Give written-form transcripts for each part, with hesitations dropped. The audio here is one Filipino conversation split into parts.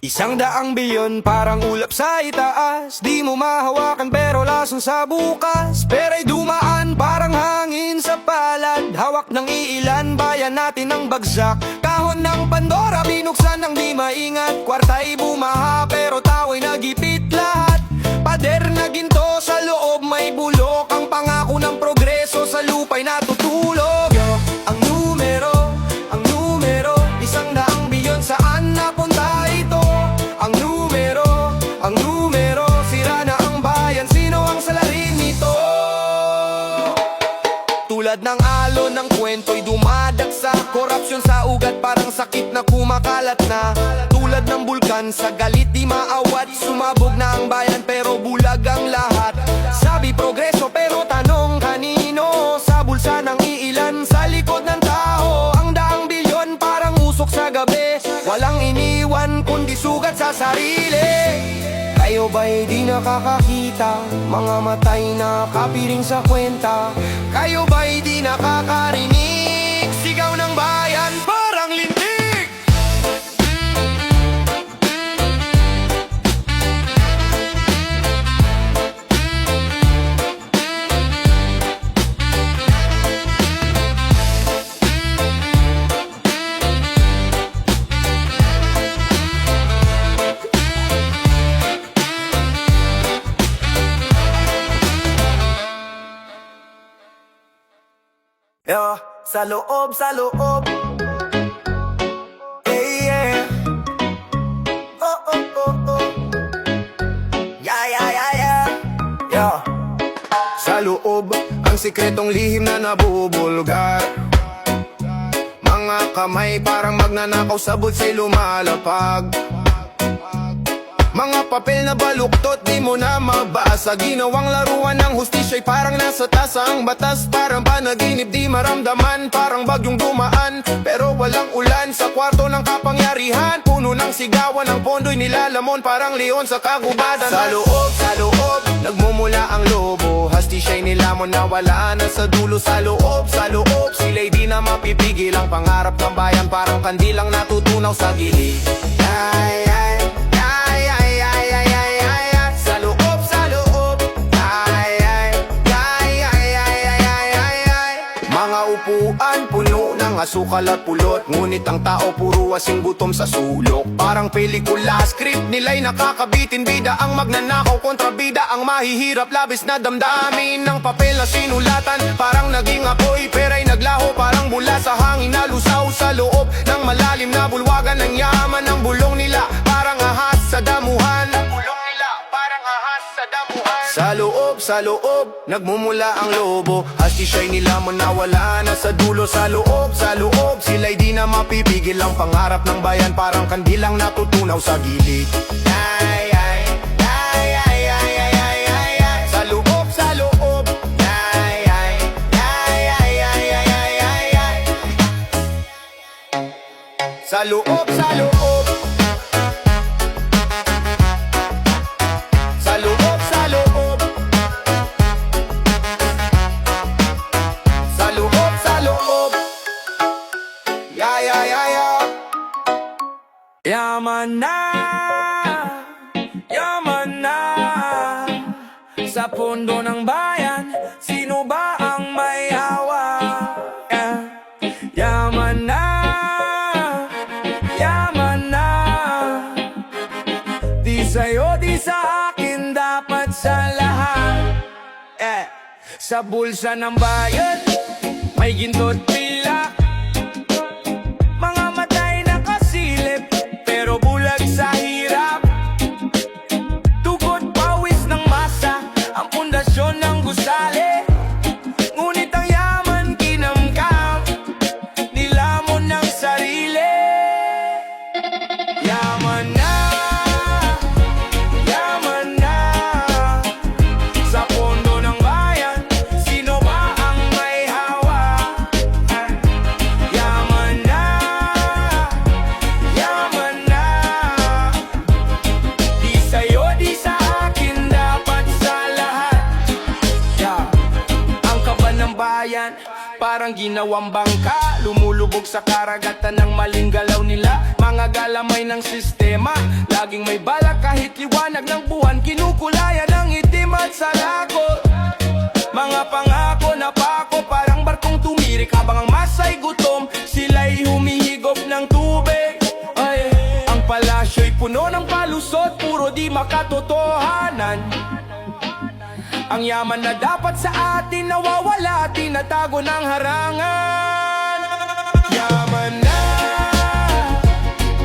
100 bilyon parang ulap sa itaas, di mo mahawakan pero lason sa bukas. Pera'y dumaan parang hangin sa palad, hawak ng iilan, bayan natin ang bagsak. Kahon ng Pandora binuksan ng di maingat, kwarta'y bumaha pero tao'y nagipit lahat. Pader na ginto sa loob may bulok, ang pangako ng progreso sa lupa'y natutulog. Ang numero, 100 bilyon, saan napunta ito? Ang numero, sira na ang bayan, sino ang salarin nito? Tulad ng alon ng kwento'y dumadagsa, korupsyon sa ugat parang sakit na kumakalat na. Tulad ng bulkan sa galit di maawat, sumabog na ang bayan pero bulag ang lahat. Sabi progreso pero tanong kanino? Sa bulsa ng iilan, sa likod ng tao. Ang 100 bilyon parang usok sa gabi, walang iniwan kundi sugat sa sarili. Kayo ba'y di nakakakita? Mga matay na kapiring sa kwenta. Kayo ba'y di nakakarinig? Sigaw ng bayan parang lintik. Yeah, sa loob, yeah. Oh, oh, oh, oh. Yeah. Sa loob, ang sikretong lihim na nabubulgar. Mga kamay parang magnanakaw sa butsay lumalapag. Mga papel na baluktot di mo na mabasa, ginawang laruan ng hustisya'y parang nasa tasa ang batas. Parang panaginip di maramdaman, parang bagyong dumaan pero walang ulan sa kwarto ng kapangyarihan. Puno ng sigawan, ang pondo'y nilalamon parang leon sa kagubatan. Sa loob, nagmumula ang lobo, hustisya'y nilamon na wala na sa dulo. Sa loob, sila'y di na mapipigil, ang pangarap ng bayan parang kandilang natutunaw sa gilid. Mga upuan puno ng asukal at pulot, ngunit ang tao puro asing gutom sa sulok. Parang pelikula, script nila'y nakakabitin. Bida ang magnanakaw kontra bida ang mahihirap, labis na damdamin ng papel na sinulatan. Parang naging apoy, pera'y naglaho parang bula sa hangin na lusaw sa loob ng malalim na bulwagan ng yaman. Ng bulong nila parang ahas sa damuhan. Sa loob, nagmumula ang lobo, hustisya'y nilamon na wala na sa dulo. Sa loob, sila'y di na mapipigil, ang pangarap ng bayan parang kandilang natutunaw sa gilid. Sa loob, sa loob. Yaman na sa pondo ng bayan, sino ba ang may hawa? Yaman na, di sa'yo, di sa akin, dapat sa lahat. Sa bulsa ng bayan, may ginto't pilak. Mga matay na kasilip, pero bulag sa hirap. Tugod pawis ng masa, ang pundasyon ng gusali. Ngunit ang yaman kinamkam, nilamon ng sarili. Yaman na, sa pondo ng bayan, sino ba ang may hawa? Yaman na, di sa'yo, di sa akin, dapat sa lahat. Ang kaban ng bayan, parang ginawang bangka, lumulubog sa karagatan ng maling galaw nila. Mga galamay ng sistema, Laging may balak kahit liwanag ng buwan, kinukulayan ng itim at salakot. Mga pangako na pako, parang barkong tumirik habang ang masay gutom, sila'y humihigop ng tubig. Ay, ang palasyo'y puno ng palusot, puro di makatotohanan. Ang yaman na dapat sa atin nawawala, tinatago ng harangan. Yaman na,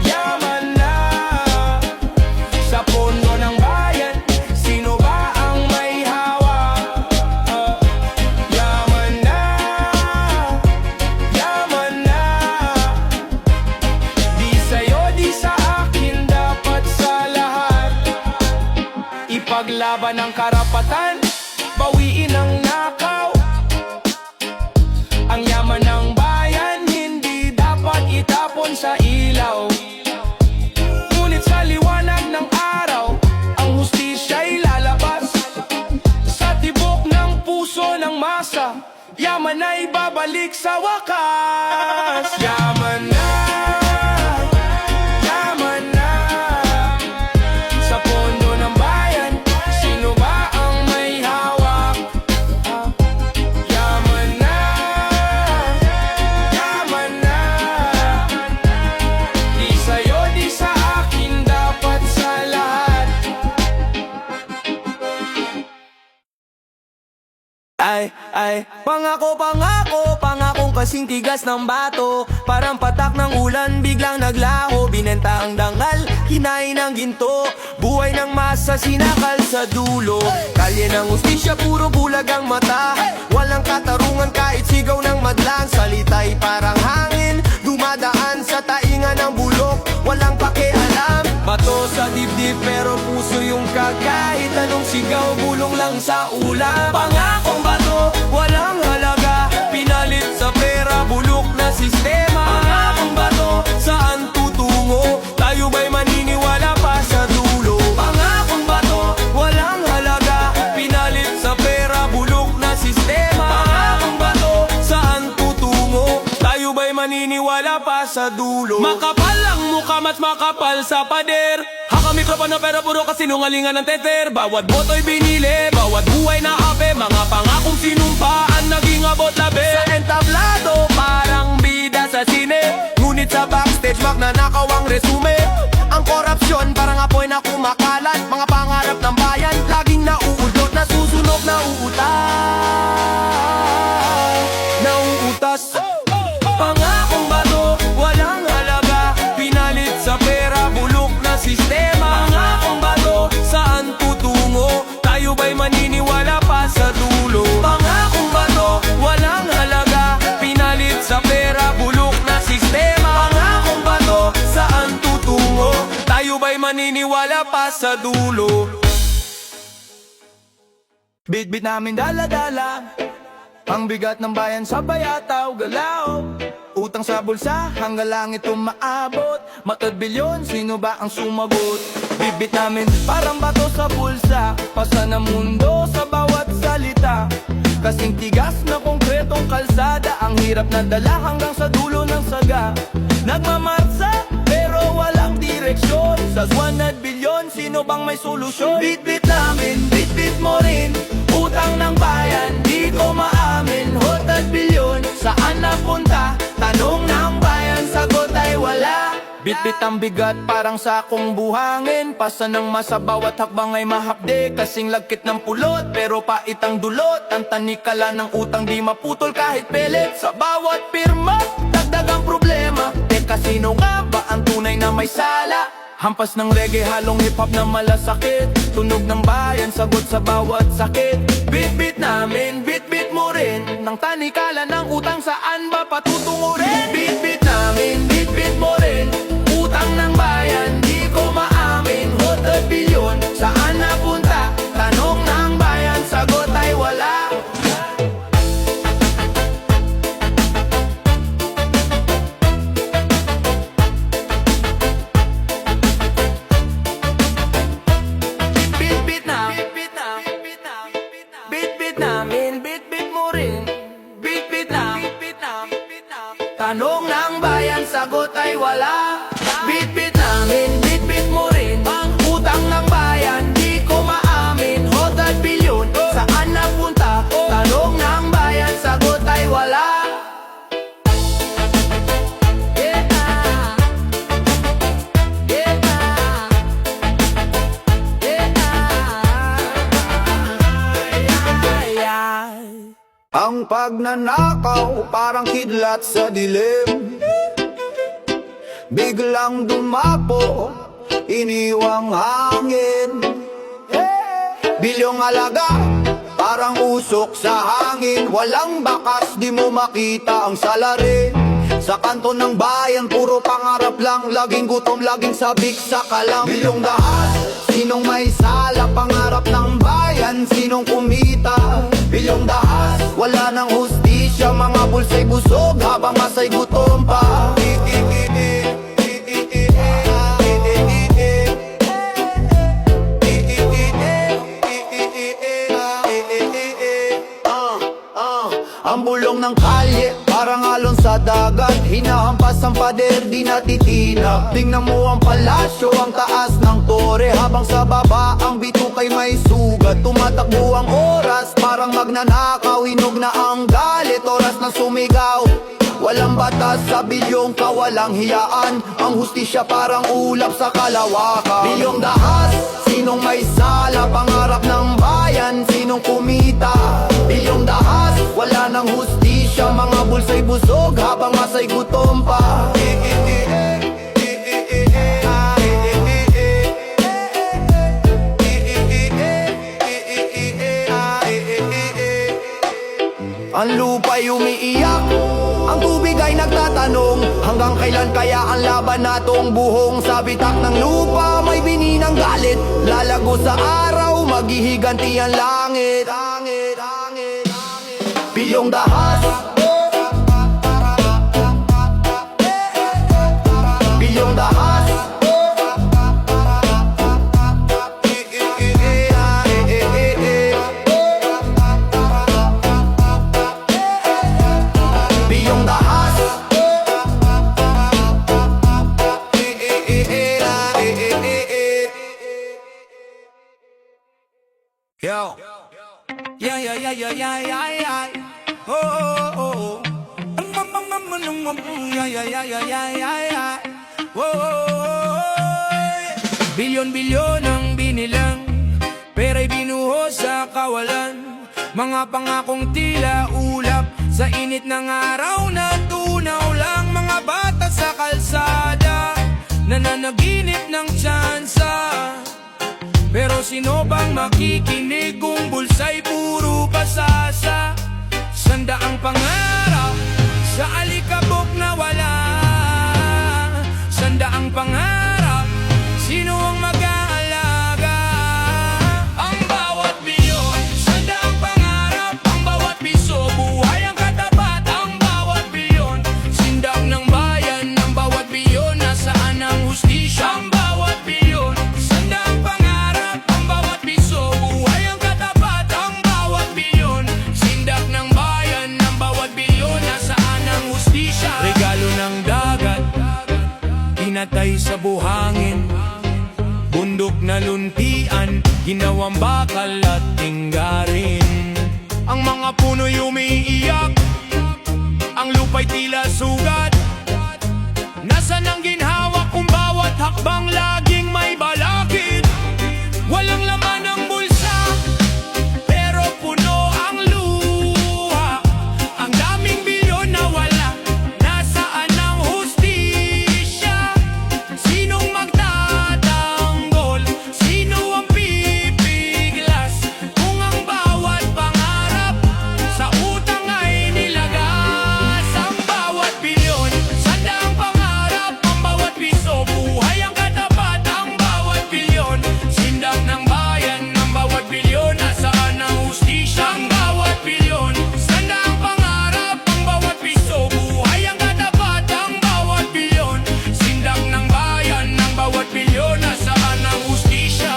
yaman na, sa puno ng bayan, sino ba ang may hawak? Yaman na, yaman na, di sa'yo, di sa akin, dapat sa lahat. Ipaglaban ang karapatan, bawiin ang nakaw. Ang yaman ng bayan, hindi dapat itapon sa ilaw. Ngunit sa liwanag ng araw, ang hustisya'y lalabas. Sa tibok ng puso ng masa, yaman ay babalik sa wakas. Yaman na, yaman na, sa pondo ng bayan, sino ba ang may hawak? Yaman na, yaman na, di sa'yo, di sa akin, dapat sa lahat. Pangako, pangako, pangakong kasing tigas ng bato. Parang patak ng ulan, biglang naglaho. Binenta ang dangal, kinain ng ginto. Buhay ng masa, sinakal sa dulo. Kalye ng ustisya, puro bulag ang mata. Walang katarungan kahit sigaw ng madlang. Salita'y parang hangin, dumadaan sa tainga ng bulok. Walang pakialam, bato sa dibdib pero puso yung kahit anong sigaw, bulong lang sa ulam. Pangakong bato, walang halaga, pinalit sa pera, bulok na sistema. Pangakong bato, saan tutungo? Tayo ba'y maniniwala pa sa dulo? Pangakong bato, walang halaga, pinalit sa pera, bulok na sistema. Pangakong bato, saan tutungo? Tayo ba'y maniniwala pa sa dulo? Makapal ang mukha, mas makapal sa pader. Haka mikropono pero puro kasinungalingan ng teter. Bawat boto'y binili, bawat buhay na ape. Mga pangakong sinumpaan, naging abot labi. Sa entablado, parang bida sa sine. Ngunit sa backstage, magnanakaw ang resume. Ang korupsyon, parang apoy na kumakalat. Mga pangarap ng bayan, laging nauudot. Nasusunog, nauutas. Pangakong bato, walang halaga, pinalit sa pera, bulok na sistema. Pangakong bato, saan tutungo? Tayo ba'y maniniwala pa sa dulo? Pangakong bato, walang halaga, pinalit sa pera, bulok na sistema. Pangakong bato, saan tutungo? Tayo ba'y maniniwala pa sa dulo? Bit-bit namin dala-dala, ang bigat ng bayan sa bayataw, galaw. Utang sa bulsa, hanggang langit umaabot. Matad bilyon, sino ba ang sumagot? Bibit namin parang bato sa bulsa, pasa ng mundo sa bawat salita. Kasing tigas na konkretong kalsada, ang hirap na dala hanggang sa dulo ng saga. Nagmamarsa, pero walang direksyon. Sa 100 bilyon, sino bang may solusyon? Bit-bit namin, bit-bit mo rin. Utang ng bayan, di ko maamin. Hotad bilyon, saan napunta? Tanong ng bayan, sagot ay wala. Bit-bit ang bigat, parang sakong buhangin. Pasa ng masa, bawat hakbang ay mahapde. Kasing lagkit ng pulot, pero pait ang dulot. Ang tanikala ng utang, di maputol kahit pelet. Sa bawat pirma, dagdag ang problema. Teka, sino nga ba ang tunay na may sala? Hampas ng reggae, halong hip-hop na malasakit. Tunog ng bayan, sagot sa bawat sakit. Bit-bit namin, bit-bit mo rin. Nang tanikala ng utang, saan ba patutungo rin? Bit-bit namin, bit-bit mo rin. Utang ng bayan, di ko maamin. Hotad bilyon, saan napunta? Tanong ng bayan, sagot ay wala. Tanong ng bayan, sagot ay wala. Ang pagnanakaw parang kidlat sa dilim, biglang dumapo, iniwang hangin. Bilyong alaga, parang usok sa hangin. Walang bakas, di mo makita ang salarin. Sa kanto ng bayan, puro pangarap lang. Laging gutom, laging sabik sa kalam. Bilyong dahas, sinong may sala? Pangarap ng bayan, sinong kumita? Bilyong dahas, wala nang hustisya. Mga bulsa'y busog, habang masa'y gutom pa. Ang bulong ng kalye, parang alon sa dagat. Hinahampas ang pader, di natitinag. Tingnan mo ang palasyo, ang taas ng tore. Habang sa baba, ang bitukay may sugat. Tumatakbo ang oras, parang magnanakaw. Hinog na ang galit, oras na sumigaw. Walang batas sa bilyong kawalang hiyaan. Ang hustisya parang ulap sa kalawakan. Bilyong dahas, sinong may sala? Pangarap ng bayan, sinong kumita? Bilyong dahas, wala nang hustisya. Mga bulsa'y busog, habang masa'y gutom pa. Ang lupa'y umiiyak, ang tubig ay nagtatanong, hanggang kailan kaya ang laban natong buhong? Sa bitak ng lupa may bininang galit, lalago sa araw, maghihiganti ang langit. Bilyong dahas, bilyong dahas, bilyong dahas. Yo. Yeah, yeah, yeah, yeah, yeah, yeah, yeah. Oh, oh, oh, oh. Yeah, yeah, yeah, yeah, yeah, yeah, yeah. Oh, bilyon-bilyon ang binilang, pera'y binuhos sa kawalan. Mga pangakong tila ulap, sa init ng araw na tunaw lang. Mga bata sa kalsada, nananaginip ng tsansa. Pero sino bang makikinig kung bulsa'y puro pasasa? Sanda ang pangarap sa alikabok na wala. Sanda ang pangarap, sino ang mag-aalaga? Ang bawat bilyon, sanda ang pangarap. Ang bawat piso, buhay ang katapat. Ang bawat bilyon, sindak ng bayan. Ang bawat bilyon, nasaan ang hustisya? Ang bawat bilyon, sanda ang pangarap. Ang bawat piso, buhay ang katapat. Ang bawat bilyon, sindak ng bayan. Ang bawat bilyon, nasaan ang hustisya? Regalo ng dagat, pinatay sa buhangin. Bundok na luntian, ginawang bakal at tinggarin. Ang mga puno'y umiiyak, ang lupa'y tila sugat. Nasaan ang ginhawa kung bawat hakbang laging may balakid? Walang laman ang bulsa, pero puno ang luha. Ang daming bilyon na wala, nasaan ang hustisya? Sinong magtatanggol? Sino ang pipiglas? Kung ang bawat pangarap sa utang ay nilagas. Ang bawat bilyon, sanda ang pangarap. Ang bawat piso, buhay ang katapat. Ang bawat bilyon, sindak ng bayan. Ang bawat bilyon, nasaan ang hustisya? Ang bawat bilyon, sanda ang pangarap. Ang bawat piso, buhay ang katapat. Ang bawat bilyon, sindak ng bayan. Ang bawat bilyon, nasaan ang hustisya?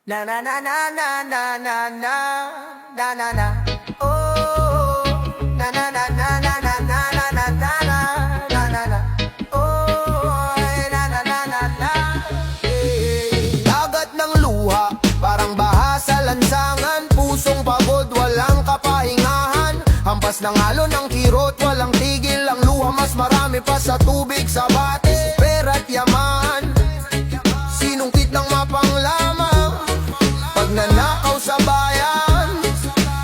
Na na na na na na na na na na na. Oh, na na na na na na na na na na na na na. Oh, na na na Mas nangalo ng kirot, walang tigil ang luha. Mas marami pa sa tubig, sa batis, pera't yaman. Sinungkit ng mapanglamang pagnanakaw sa bayan,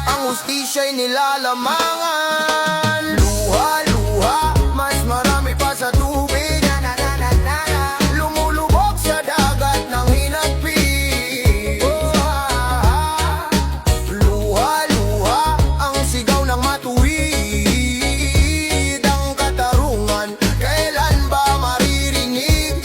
ang hustisya'y nilalamangan. Luha-luha, mas marami pa sa tubig, lumulubog sa dagat ng hinagpis. Luha-luha, ang sigaw ng matuwid, ang katarungan, kailan ba maririnig?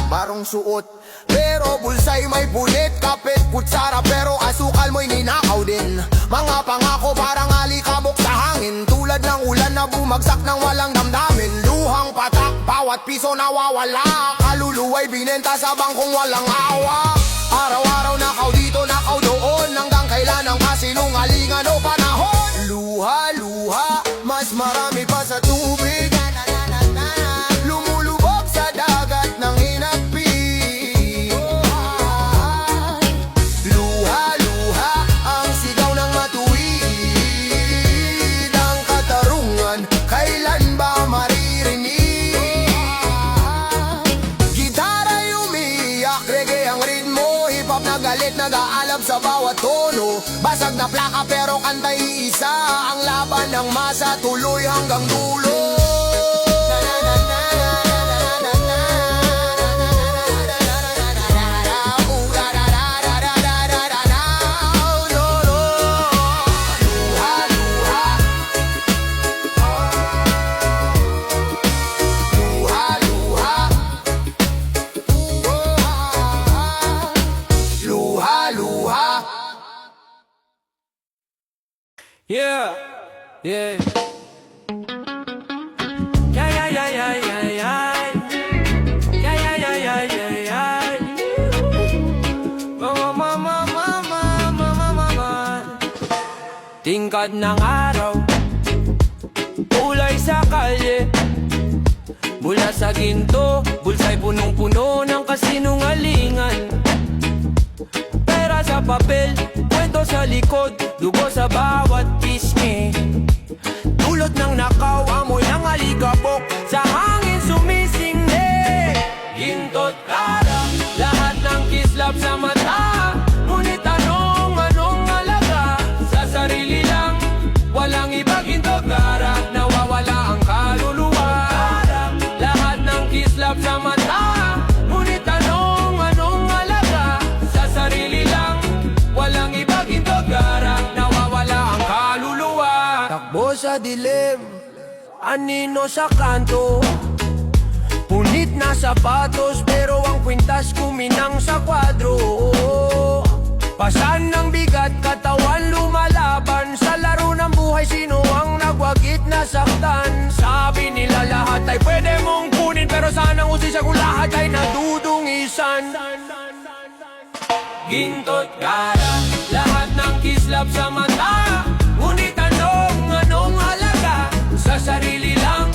Barong suot, pero bulsay may punit, kapit, kutsara, pero asukal mo'y ninakaw din. Mga pangako parang alikabok sa hangin, tulad ng ulan na bumagsak ng walang damdamin. Luhang patak, bawat piso nawawala, kaluluwa'y binenta sa bangkong walang awa. Araw-araw nakaw dito, nakaw doon, hanggang kailan ang kasinungalingan o panahon. Luha-luha, mas marami pa sa tubig, lumulubog sa dagat ng hinagpis. Luha-luha, ang sigaw ng matuwid, ang katarungan, kailan ba maririnig? Gitara'y umiiyak, reggae ang ritmo, hip-hop na galit, nag-aalab sa bawat tono. Basag na plaka pero kanta'y isa, ang laban ng masa tuloy hanggang dulo. Yeah, yeah. Yeah, yeah, yeah, yeah, yeah, yeah. Yeah, yeah, yeah, yeah, yeah, yeah. Mama, mama, mama, mama, mama. Tingkad ng araw, kulay sa kalye, mula sa ginto, bulsa'y punong-puno ng kasinungalingan. Pera sa papel, kwento sa likod, dugo sa bawat pisngi. Dulot ng nakaw, amoy ng alikabok, sa hangin sumisingge. Ginto't kara, lahat ng kislap sa mata, ngunit anong alaga? Sa sarili lang, walang iba. Ginto't kara, nawawala ang kaluluwa. Lahat ng kislap sa mata, ngunit anong alaga? Sa sarili lang, walang iba. Ginto't kara, nawawala ang kaluluwa. Takbo sa dilim, anino sa kanto, punit na sapatos, pero ang kwintas kuminang sa kwadro. Pasan ng bigat, katawan lumalaban, sa laro ng buhay sino ang nagwagit na saktan. Sabi nila lahat ay pwede mong kunin, pero sanang usisya kung lahat ay nadudungisan. Ginto't kara, lahat ng kislap sa mata, ngunit anong halaga? Sa sarili lang,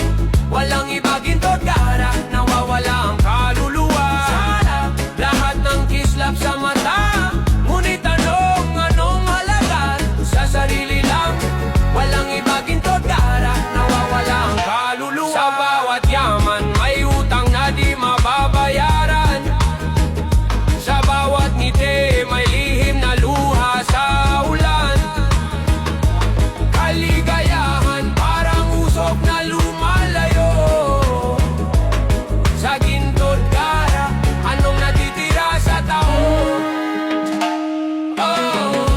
walang iba. Ginto't kara, nawawala ang kaluluwa. Lahat ng kislap sa mata, ngunit anong halaga? Sa sarili lang, walang iba. Ginto't kara, nawawala ang kaluluwa. Sa bawat yaman, may utang na di mababayaran. Sa bawat ngiti, may lihim na luha sa ulan. Kaligayahan parang usok na lumalayo. Sa ginto't kara, anong natitira sa tao? Oh.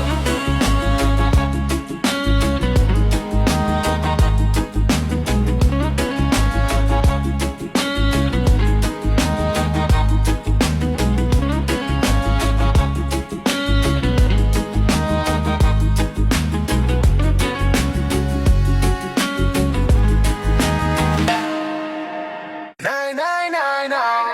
Nay, nay, nay, nay.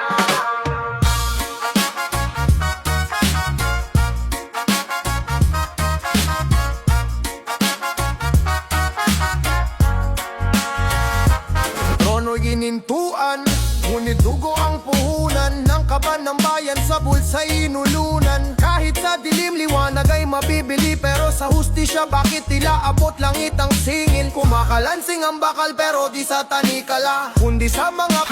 Trono'y ginintuan, ngunit dugo ang puhunan ng kaban ng bayan. bayan sa bulsa'y inulunan. Kahit sa dilim liwanag ay mabibili, pero sa hustisya bakit tila abot langit ang singil? Kumakalansing ang bakal pero di sa tanikala, kundi sa mga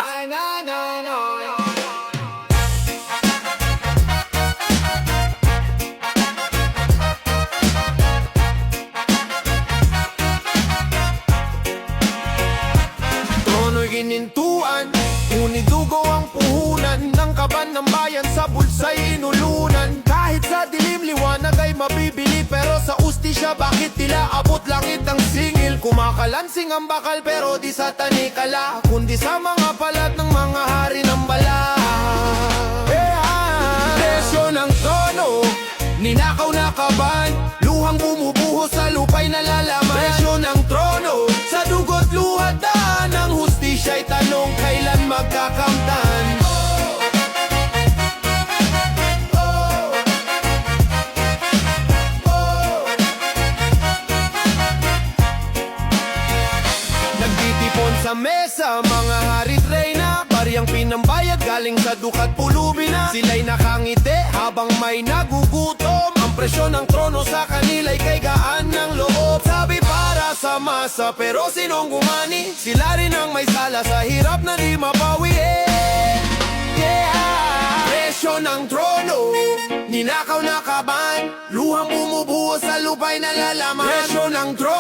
Trono'y ginintuan, ngunit dugo ang puhunan ng kaban ng bayan sa bulsa'y inulunan. Kahit sa dilim liwanag ay mabibili, pero sa ustisya bakit tila abot langit ang singil? Kumakalansing ang bakal pero di sa tanikala, kundi sa mga palat ng mga hari ng bala. Presyo ng trono, ninakaw na kaban, luhang bumubuhos sa lupa'y nalalaman. Presyo ng trono, sa dugot luhat daan, ang hustisya'y tanong kailan magkakamtan. Nagtitipon sa mesa, mga harit reyna, bariyang pinambayad galing sa dukat pulubi na. Sila'y nakangiti habang may nagugutom, ang presyo ng trono sa kanila'y kay gaan ng loob. Sabi para sa masa, pero sinong gumani? Sila rin ang may sala sa hirap na di mapawi. Presyo ng trono, ninakaw na kaban, luhang bumubuhos sa lupa'y nalalaman. Presyo ng trono,